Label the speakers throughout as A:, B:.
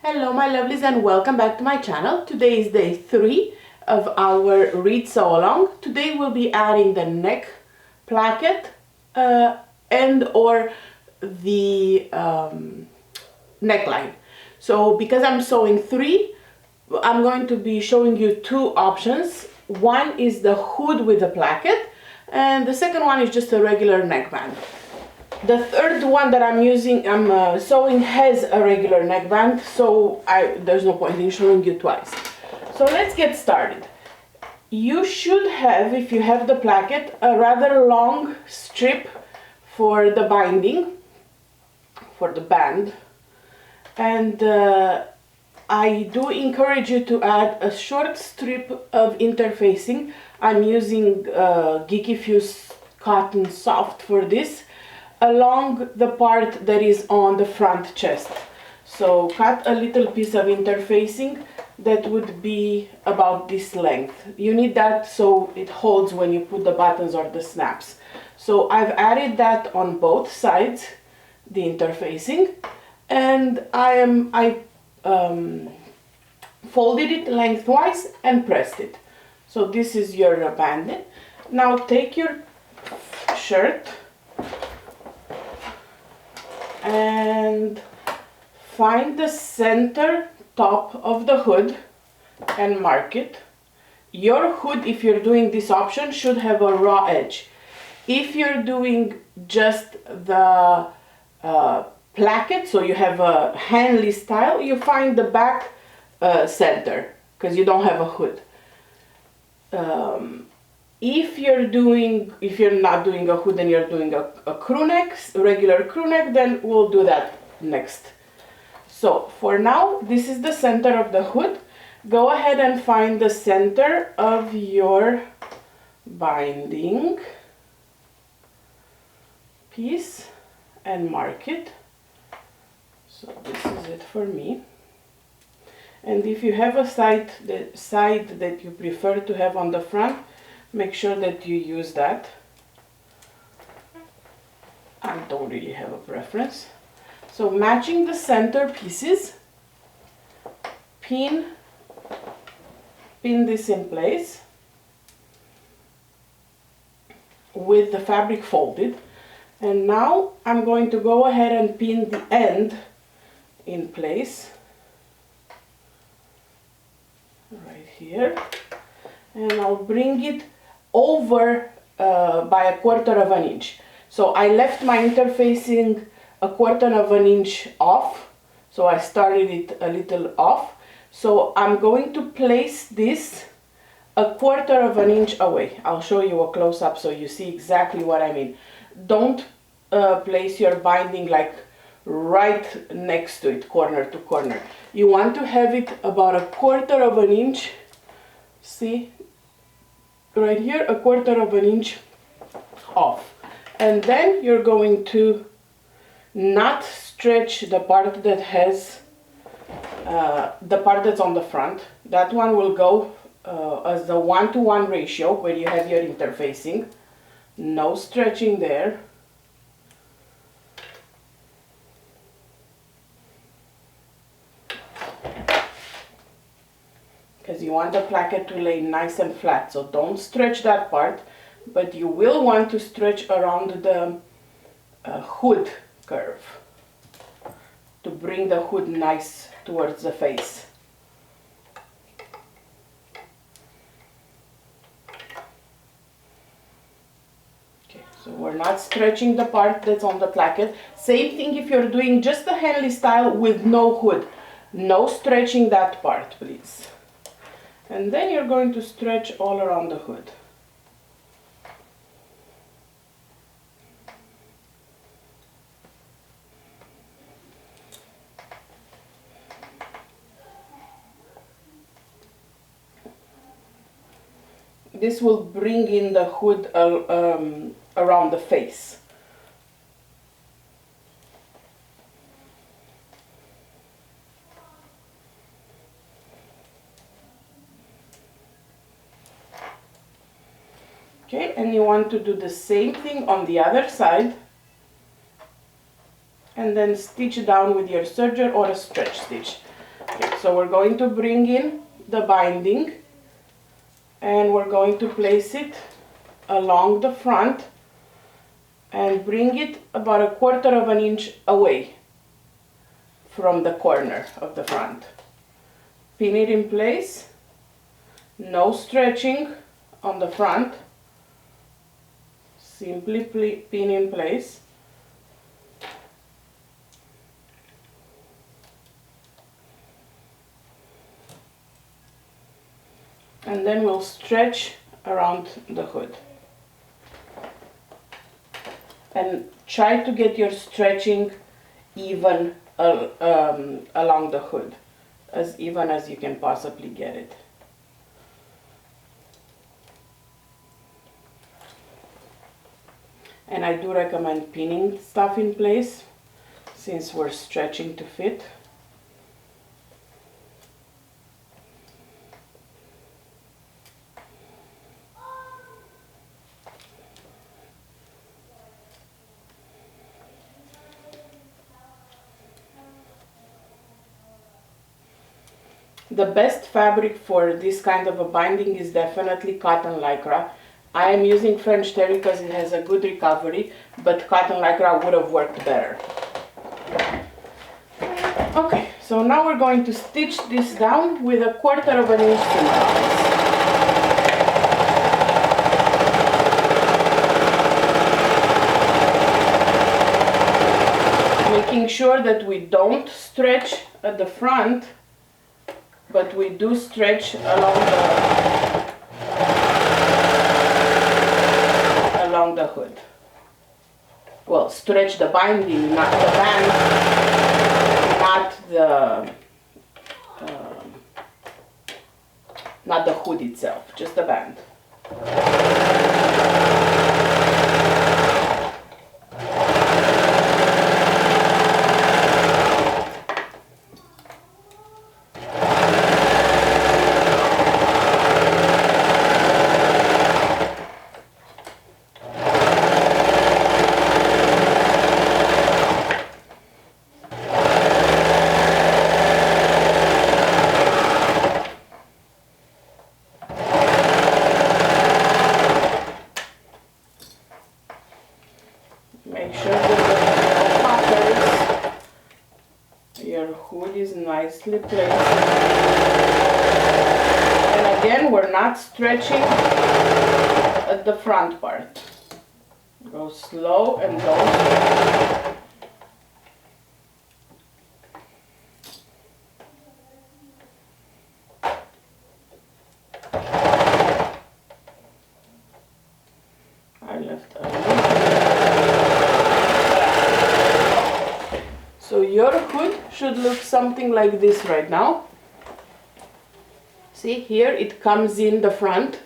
A: Hello my lovelies and welcome back to my channel. Today is day 3 of our Reid Sew Along. Today we'll be adding the neck placket and or the neckline. So because I'm sewing 3, I'm going to be showing you 2 options. One is the hood with the placket and the second one is just a regular neckband. The third one that I'm sewing has a regular neckband, so there's no point in showing you twice. So let's get started. You should have, if you have the placket, a rather long strip for the binding, for the band. And I do encourage you to add a short strip of interfacing. I'm using Geeky Fuse Cotton Soft for this, along the part that is on the front chest. So cut a little piece of interfacing that would be about this length. You need that so it holds when you put the buttons or the snaps. So I've added that on both sides, the interfacing, and I folded it lengthwise and pressed it. So this is your banding. Now take your shirt and find the center top of the hood and mark it. Your hood, if you're doing this option, should have a raw edge. If you're doing just the placket, so you have a Hanley style, you find the back center because you don't have a hood. If you're not doing a hood and you're doing a crew neck, regular crew neck, then we'll do that next. So for now, this is the center of the hood. Go ahead and find the center of your binding piece and mark it. So this is it for me. And if you have the side that you prefer to have on the front, make sure that you use that. I don't really have a preference. So matching the center pieces, pin this in place with the fabric folded. And now I'm going to go ahead and pin the end in place right here, and I'll bring it over by 1/4 of an inch. So I left my interfacing 1/4 of an inch off, so I started it a little off. So I'm going to place this 1/4 of an inch away. I'll show you a close-up so you see exactly what I mean. Don't place your binding like right next to it, corner to corner. You want to have it about 1/4 of an inch. See, right here, 1/4 of an inch off. And then you're going to not stretch the part that has the part that's on the front. That one will go as a 1-to-1 ratio where you have your interfacing. No stretching there. Because you want the placket to lay nice and flat, so don't stretch that part, but you will want to stretch around the hood curve to bring the hood nice towards the face. Okay, so we're not stretching the part that's on the placket. Same thing if you're doing just the Hanley style with no hood. No stretching that part, please. And then you're going to stretch all around the hood. This will bring in the hood around the face. Okay, and you want to do the same thing on the other side. and then stitch down with your serger or a stretch stitch. Okay, so we're going to bring in the binding and we're going to place it along the front and bring it about 1/4 inch away from the corner of the front. Pin it in place, no stretching on the front, simply pin in place. And then we'll stretch around the hood. And try to get your stretching even along the hood, as even as you can possibly get it. And I do recommend pinning stuff in place since we're stretching to fit. The best fabric for this kind of a binding is definitely cotton lycra. I am using French terry because it has a good recovery, but cotton lycra would have worked better. Okay, so now we're going to stitch this down with 1/4 inch seam allowance. Making sure that we don't stretch at the front, but we do stretch along the hood. Well, stretch the binding, not the band, not the hood itself, just the band. Make sure that your hood is nicely placed. And again, we're not stretching at the front part. Go slow and don't stretch. I left a little. So your hood should look something like this right now. See, here it comes in the front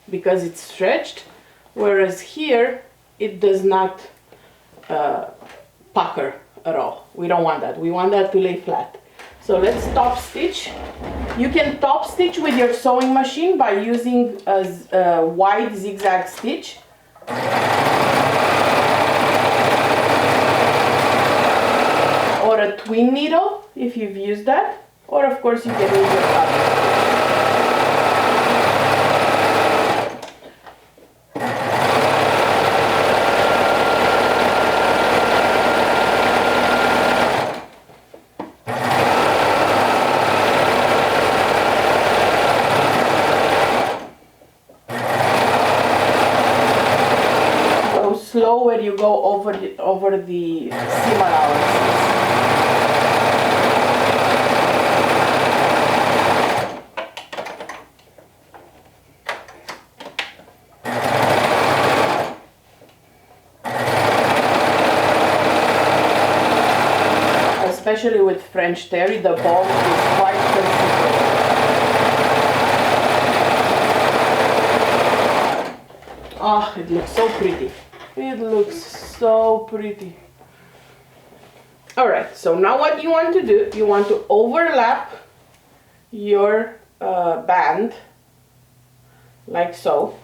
A: because it's stretched, whereas here it does not pucker at all. We don't want that. We want that to lay flat. So let's top stitch. You can top stitch with your sewing machine by using a wide zigzag stitch. Or a twin needle if you've used that, or of course you can use your pocket. Go slow when you go over the seam allowances. Especially with French terry, the bulk is quite considerable. Oh, it looks so pretty. It looks so pretty. Alright, so now what you want to do, you want to overlap your band, like so.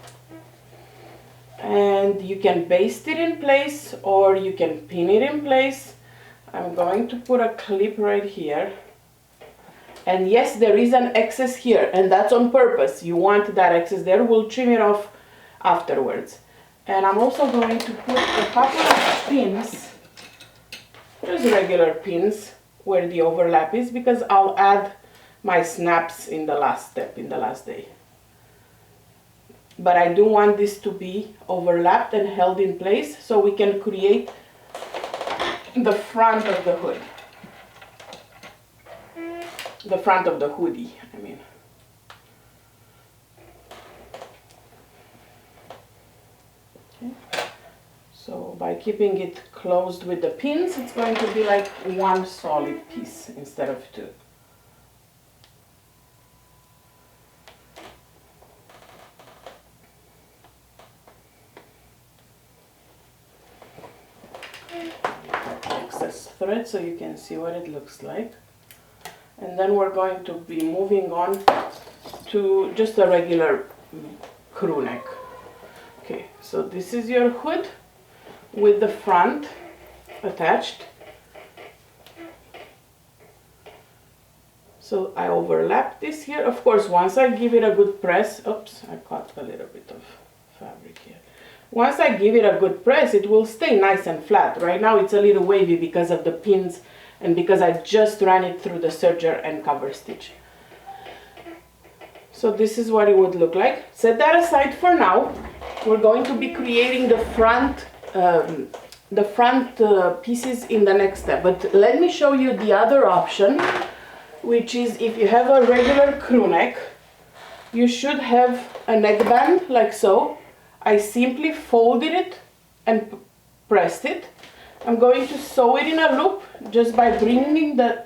A: And you can baste it in place or you can pin it in place. I'm going to put a clip right here And yes, there is an excess here, and that's on purpose. You want that excess there, we'll trim it off afterwards. And I'm also going to put a couple of pins, just regular pins, where the overlap is, because I'll add my snaps in the last step, in the last day. But I do want this to be overlapped and held in place so we can create the front of the hood. The front of the hoodie, I mean. Okay. So by keeping it closed with the pins, it's going to be like one solid piece instead of two. Excess thread so you can see what it looks like. And then we're going to be moving on to just a regular crew neck. Okay, so this is your hood with the front attached. So I overlap this here. Of course, once I give it a good press, oops, I caught a little bit of fabric here. Once I give it a good press, it will stay nice and flat. Right now it's a little wavy because of the pins and because I just ran it through the serger and cover stitch. So this is what it would look like. Set that aside for now. We're going to be creating the front pieces in the next step. But let me show you the other option, which is if you have a regular crew neck, you should have a neckband like so. I simply folded it and pressed it. I'm going to sew it in a loop just by bringing the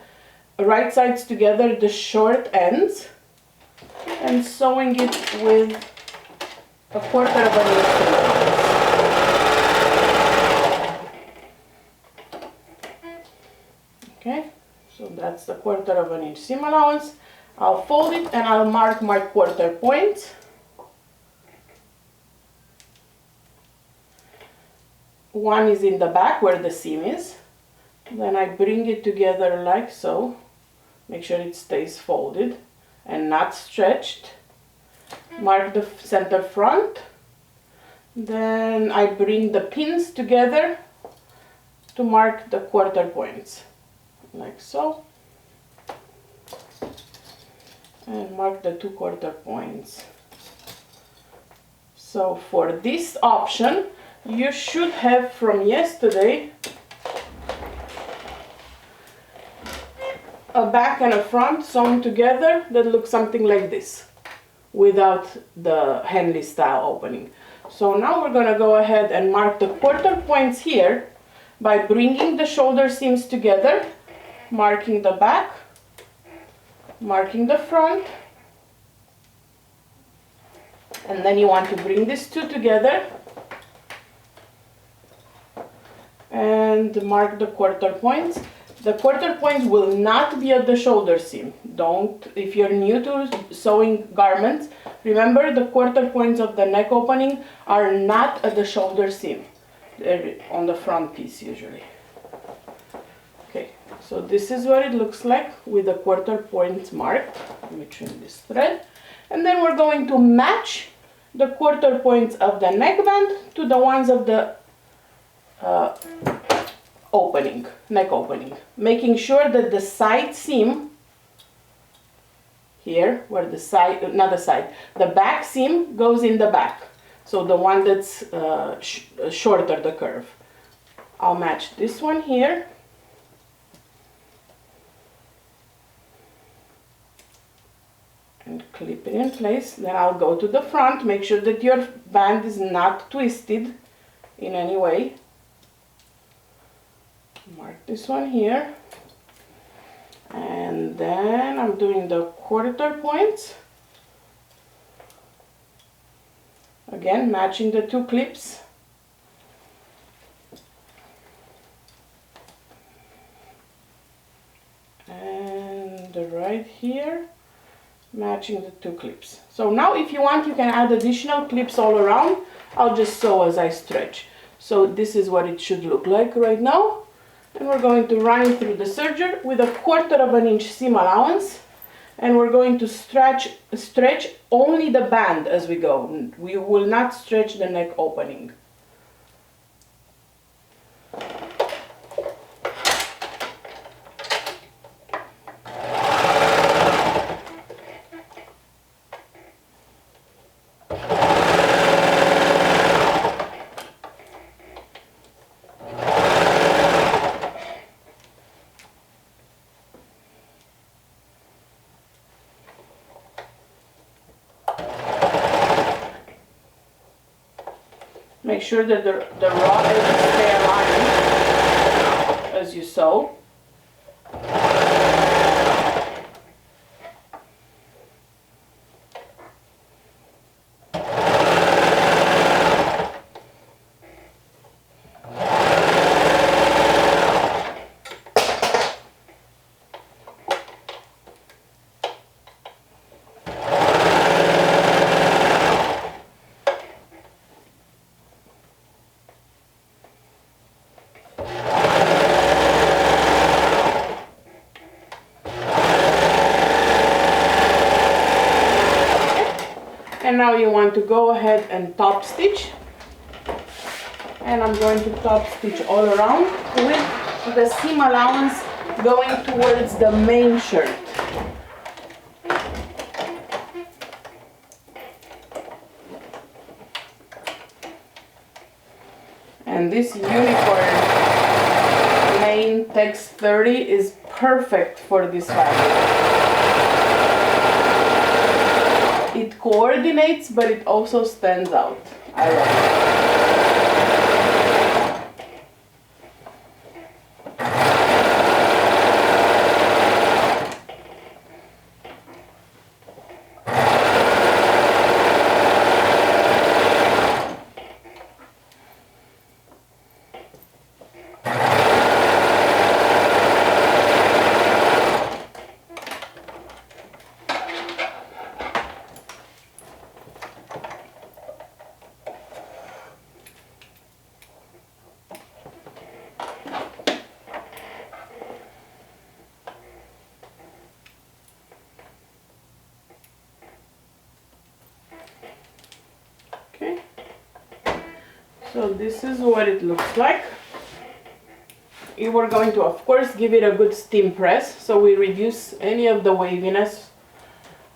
A: right sides together, the short ends, and sewing it with a 1/4 of an inch. Okay, so that's the 1/4 of an inch seam allowance. I'll fold it and I'll mark my 1/4 points. One is in the back where the seam is. Then I bring it together like so. Make sure it stays folded and not stretched. Mark the center front. Then I bring the pins together to mark the 1/4 points. Like so. And mark the 2 1/4 points. So for this option, you should have from yesterday a back and a front sewn together that looks something like this without the Henley style opening. So now we're going to go ahead and mark the 1/4 points here by bringing the shoulder seams together, marking the back, marking the front, and then you want to bring these two together and mark the 1/4 points. The 1/4 points will not be at the shoulder seam. Don't, if you're new to sewing garments, remember the 1/4 points of the neck opening are not at the shoulder seam. They're on the front piece usually. Okay, so this is what it looks like with the 1/4 points marked. Let me trim this thread. And then we're going to match the 1/4 points of the neckband to the ones of the opening, neck opening, making sure that the side seam here, where the side, not the side, the back seam goes in the back, so the one that's shorter, the curve. I'll match this one here, and clip it in place. Then I'll go to the front, make sure that your band is not twisted in any way. Mark this one here, and then I'm doing the 1/4 points, again matching the two clips, and right here matching the two clips. So now if you want, you can add additional clips all around. I'll just sew as I stretch. So this is what it should look like right now. And we're going to run it through the serger with a 1/4 of an inch seam allowance. and we're going to stretch only the band as we go. We will not stretch the neck opening. Make sure that the raw edges stay aligned as you sew. And now you want to go ahead and top stitch, and I'm going to top stitch all around with the seam allowance going towards the main shirt. And this unicorn main text 30 is perfect for this fabric. It coordinates, but it also stands out. I love it. So this is what it looks like. We're going to, of course, give it a good steam press so we reduce any of the waviness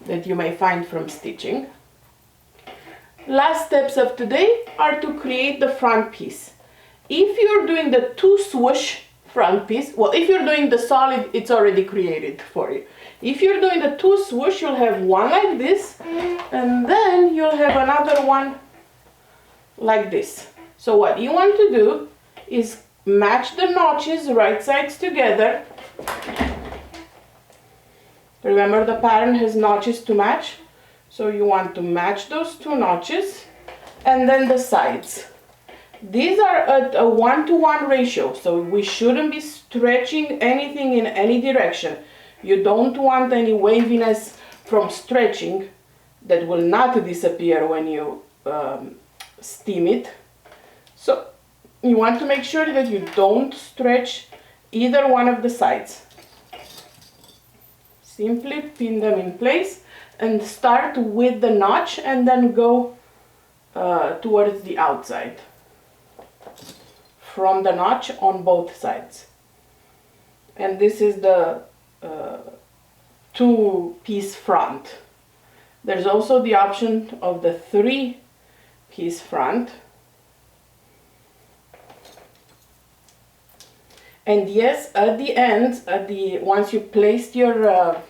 A: that you may find from stitching. Last steps of today are to create the front piece. If you're doing the two swoosh front piece, well, if you're doing the solid, it's already created for you. If you're doing the two swoosh, you'll have one like this, and then you'll have another one like this. So what you want to do is match the notches right sides together. Remember, the pattern has notches to match, so you want to match those two notches, and then the sides. These are at a 1-to-1 ratio, so we shouldn't be stretching anything in any direction. You don't want any waviness from stretching that will not disappear when you steam it. So you want to make sure that you don't stretch either one of the sides. Simply pin them in place and start with the notch and then go towards the outside from the notch on both sides. And this is the two-piece front. There's also the option of the three-piece front. And yes, at the end, once you placed your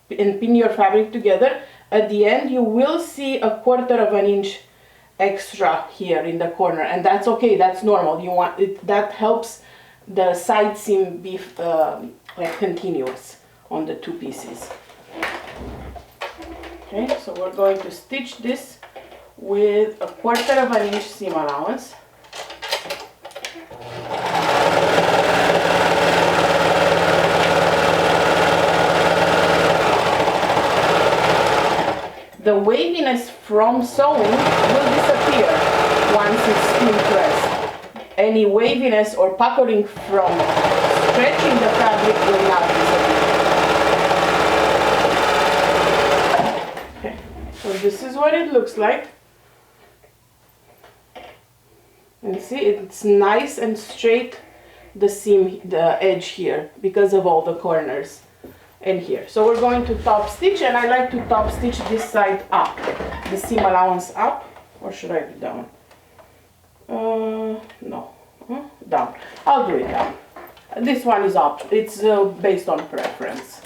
A: and pin your fabric together, at the end you will see a 1/4 of an inch extra here in the corner, and that's okay, that's normal. You want it, that helps the side seam be like continuous on the two pieces. Okay, so we're going to stitch this with a 1/4 of an inch seam allowance. The waviness from sewing will disappear once it's steam pressed. Any waviness or puckering from stretching the fabric will not disappear. this is what it looks like. And see, it's nice and straight, the seam, the edge here, because of all the corners in here. So we're going to top stitch, and I like to top stitch this side up, the seam allowance up, or should I do down? No, down. I'll do it down. This one is up. It's based on preference.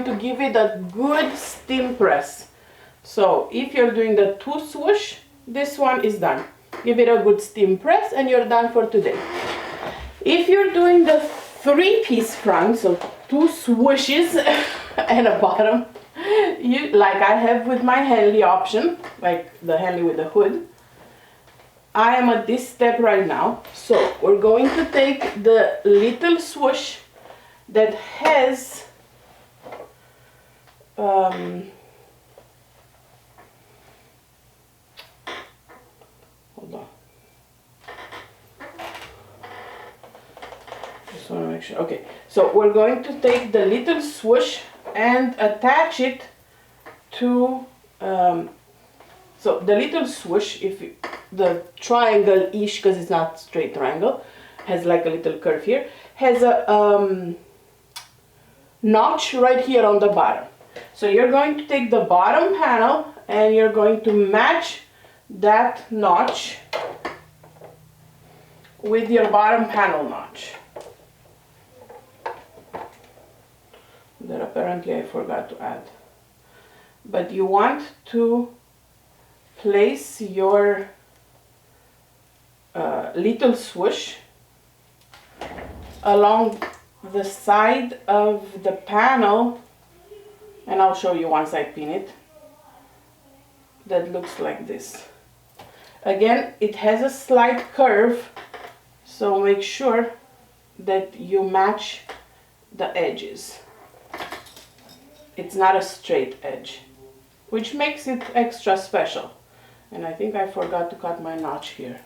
A: To give it a good steam press. So if you're doing the 2 swoosh, this one is done. Give it a good steam press and you're done for today. If you're doing the 3-piece front, so 2 swooshes and a bottom, like I have with my Henley option, like the Henley with the hood, I am at this step right now. So we're going to take the little swoosh that has hold on. Just want to make sure. Okay, so we're going to take the little swoosh and attach it to so the little swoosh, if you, the triangle-ish, because it's not straight triangle, has like a little curve here, has a notch right here on the bottom. So you're going to take the bottom panel and you're going to match that notch with your bottom panel notch. That apparently I forgot to add. But you want to place your little swoosh along the side of the panel, and I'll show you once I pin it, that looks like this. Again, it has a slight curve, so make sure that you match the edges. It's not a straight edge, which makes it extra special. And I think I forgot to cut my notch here.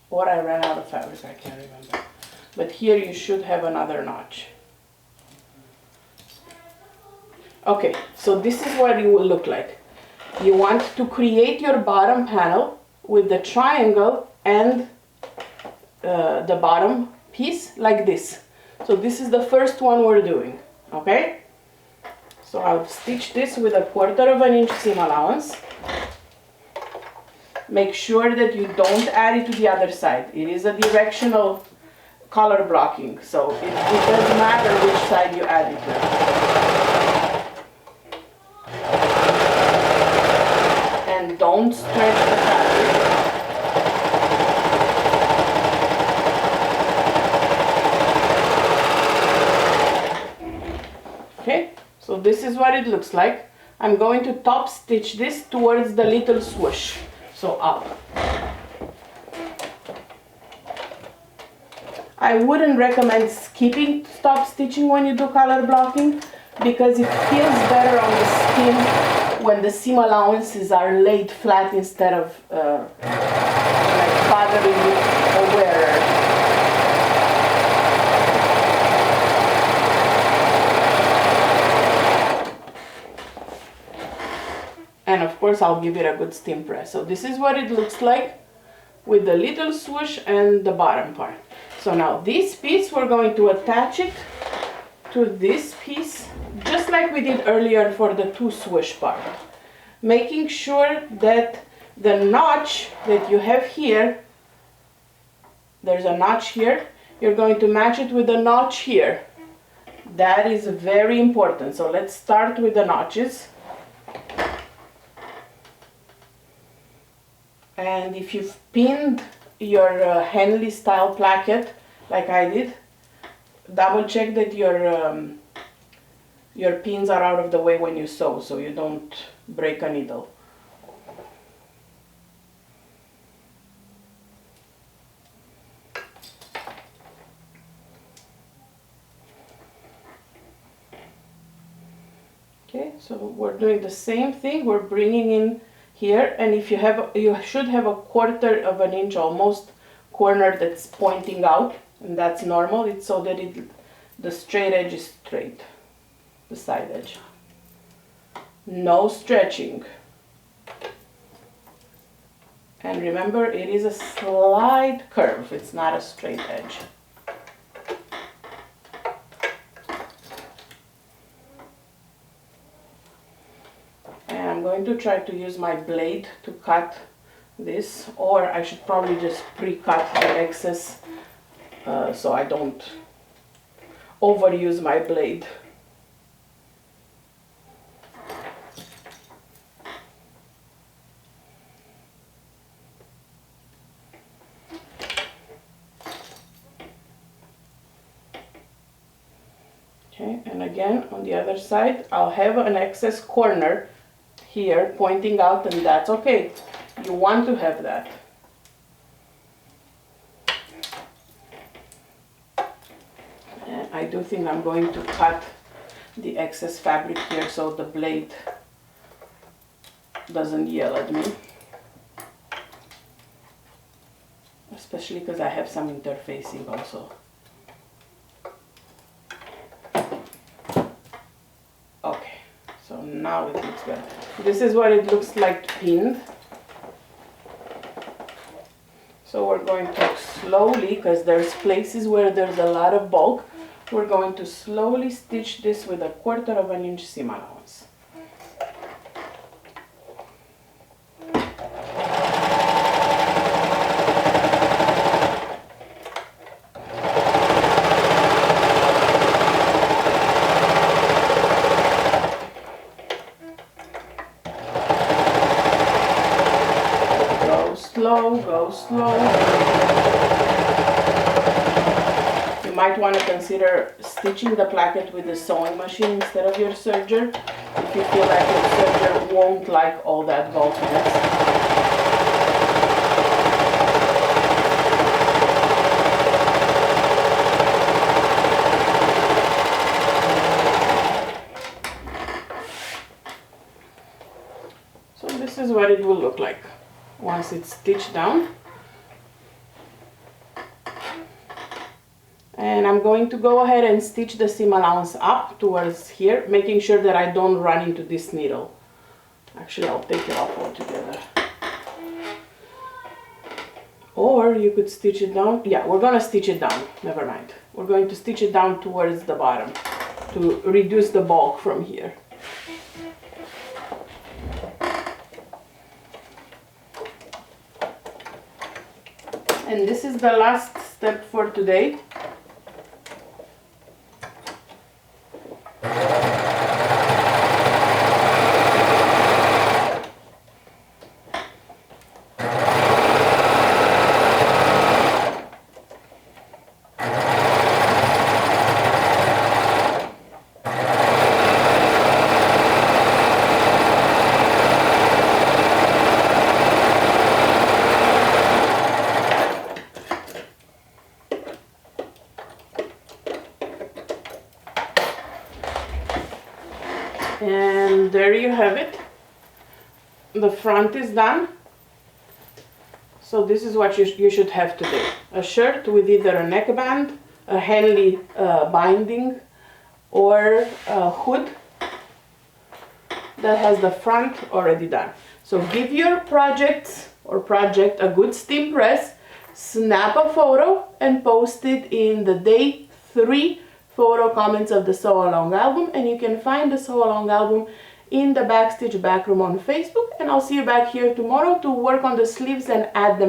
A: Or I ran out of fabric, I can't remember. But here you should have another notch. Okay, so this is what it will look like. You want to create your bottom panel with the triangle and the bottom piece like this. So this is the first one we're doing, okay? So I'll stitch this with a 1/4 inch seam allowance. Make sure that you don't add it to the other side. It is a directional color blocking, so it doesn't matter which side you add it to. And don't stretch the fabric. Okay, so this is what it looks like. I'm going to top stitch this towards the little swoosh, so up. I wouldn't recommend skipping top stitching when you do color blocking, because it feels better on the skin when the seam allowances are laid flat instead of like bothering the wearer. And of course I'll give it a good steam press. So this is what it looks like with the little swoosh and the bottom part. So now this piece, we're going to attach it to this piece, just like we did earlier for the 2 swoosh part. Making sure that the notch that you have here, there's a notch here, you're going to match it with the notch here. That is very important. So let's start with the notches. And if you've pinned your Henley style placket, like I did, double check that your pins are out of the way when you sew, so you don't break a needle. So we're doing the same thing. We're bringing in here, and if you should have a 1/4 of an inch almost corner that's pointing out, and that's normal. It's so that the straight edge is straight, the side edge. No stretching. And remember, it is a slight curve. It's not a straight edge. And I'm going to try to use my blade to cut this, or I should probably just pre-cut the excess so I don't overuse my blade. Okay, and again on the other side I'll have an excess corner here pointing out, and that's okay. You want to have that. And I do think I'm going to cut the excess fabric here so the blade doesn't yell at me. Especially because I have some interfacing also. Okay, so now it looks better. This is what it looks like pinned. So we're going to slowly, because there's places where there's a lot of bulk, we're going to slowly stitch this with a 1/4 of an inch seam allowance. Go slow. You might want to consider stitching the placket with the sewing machine instead of your serger if you feel like your serger won't like all that bulkiness. So this is what it will look like once it's stitched down. And I'm going to go ahead and stitch the seam allowance up towards here, making sure that I don't run into this needle. Actually, I'll take it off altogether. Or you could stitch it down. Yeah, we're gonna stitch it down, never mind. We're going to stitch it down towards the bottom to reduce the bulk from here. And this is the last step for today. And there you have it. The front is done. So this is what you should have today. A shirt with either a neckband, a Henley binding, or a hood that has the front already done. So give your project a good steam press, snap a photo and post it in the day 3 photo comments of the Sew Along album, and you can find the Sew Along album in the Backstitch Backroom on Facebook, and I'll see you back here tomorrow to work on the sleeves and add them